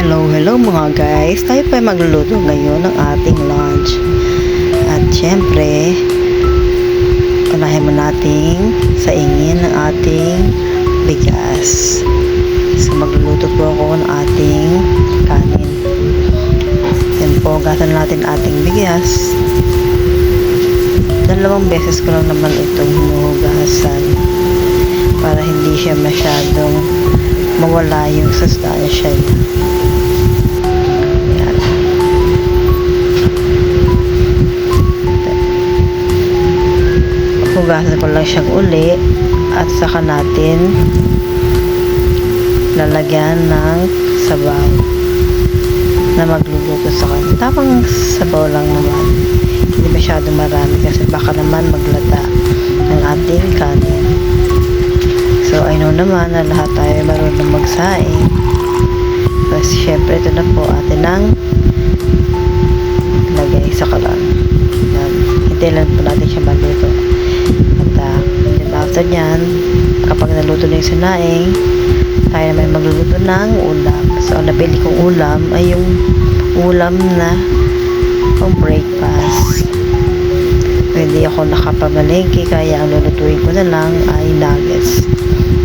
Hello mga guys. Tayo pa magluluto ngayon ng ating lunch. At syempre, unahin mo nating saingin ng ating bigas. So magluluto po ako ng ating kanin. Yan po, gasan natin ating bigas. 2 beses ko lang naman itong hinuhugasan para hindi siya masyadong mawala yung sustansya niya. Yan. Hugasan ko lang siyang uli at saka natin lalagyan ng sabaw na magluluto sa kanya. Tapang sabaw lang naman, hindi masyadong marami kasi baka naman maglata ng ating kanin. So, I know naman na lahat tayo marunong magsaing. Kasi syempre ito na po atin ang lagay sa kalan. Hintayin lang po natin siya maluto. At then after nyan, kapag naluto na yung sinaing, tayo naman magluluto ng ulam. So, ang napili kong ulam ay yung ulam na pang breakfast. Hindi ako nakapamalengke, kaya ang lulutuin ko na lang ay nuggets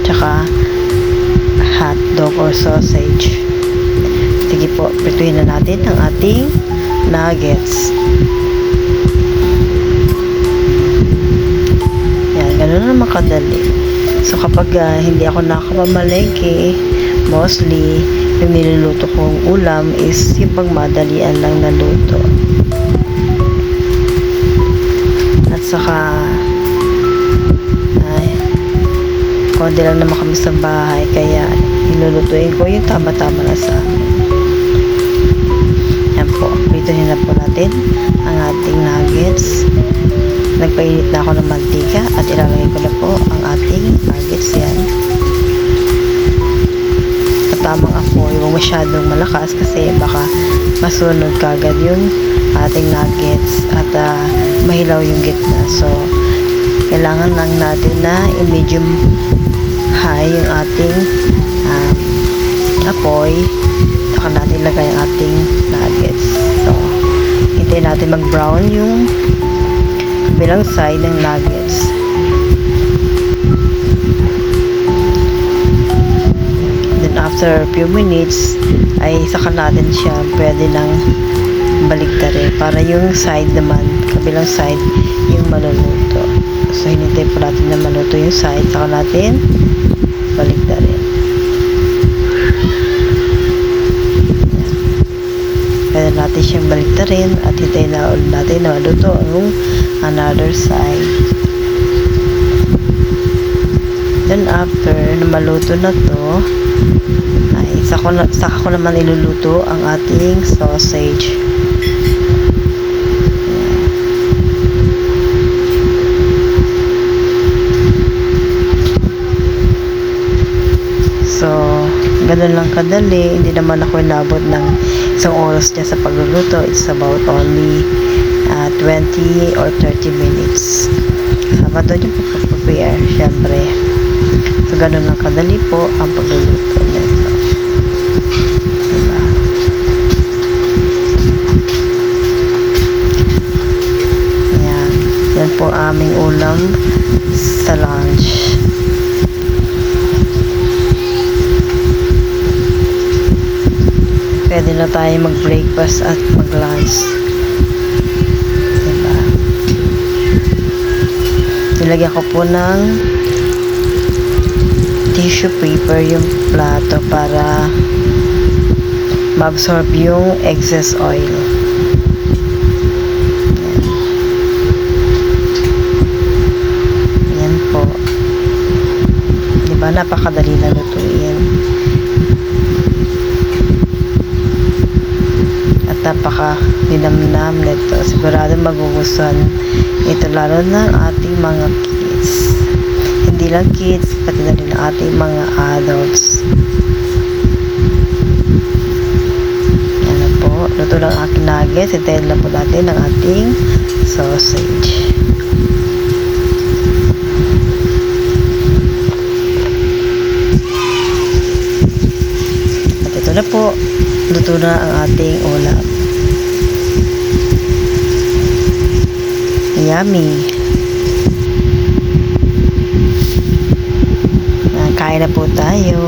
tsaka hotdog or sausage. Sige po, prituhin na natin ang ating nuggets. Yan, ganun na makadali. So kapag hindi ako nakapamalengke, mostly yung niluluto kong ulam is yung pagmadalian lang na luto. At saka konti lang naman kami sa bahay, kaya nilulutuin ko yung tama-tama na sa amin. Yan po, prituhin na po natin ang ating nuggets. Nagpainit na ako ng mantika at ilalagay ko na po ang ating nuggets. Yan, sa tamang apoy, huwag masyadong malakas kasi baka masunog kagad yung ating nuggets at mahilaw yung gitna. So kailangan lang natin na i-medium high yung ating apoy, saka natin lagay ang ating nuggets. So hintayin natin mag-brown yung kabilang side ng nuggets. Then after a few minutes ay saka natin siya pwede nang baligtarin para yung side naman, kabilang side yung maluluto. So hinintay po natin na maluto yung side, saka natin baligtarin. Pwede natin siyang baligtarin at hintayin na ulit natin na maluto yung another side. Then after na maluto na to, ay saka ko naman iluluto ang ating sausage. So, ganun lang kadali. Hindi naman ako inabot ng isang oras niya sa pagluluto. It's about only 20 or 30 minutes. Sama doon yung pag-prepare, syempre. So, ganun lang kadali po ang pagluluto nito. Diba? Ayan. Yan po aming ulam sa lunch. Pwede na tayo mag-breakfast at mag-lunch. Diba? Nilagyan ko po ng tissue paper yung plato para ma-absorb yung excess oil. Yan po. Diba? Napakadali na lutuin. Napaka dinamnam nito. Sigurado magugustuhan ito, lalo ng ating mga kids. Hindi lang kids, pati na rin ang ating mga adults. Yan na po. Luto lang aking nuggets. Hintayin lang po natin ang ating sausage. At ito na po. luto na ang ating ulam. Yummy. Kain na po tayo.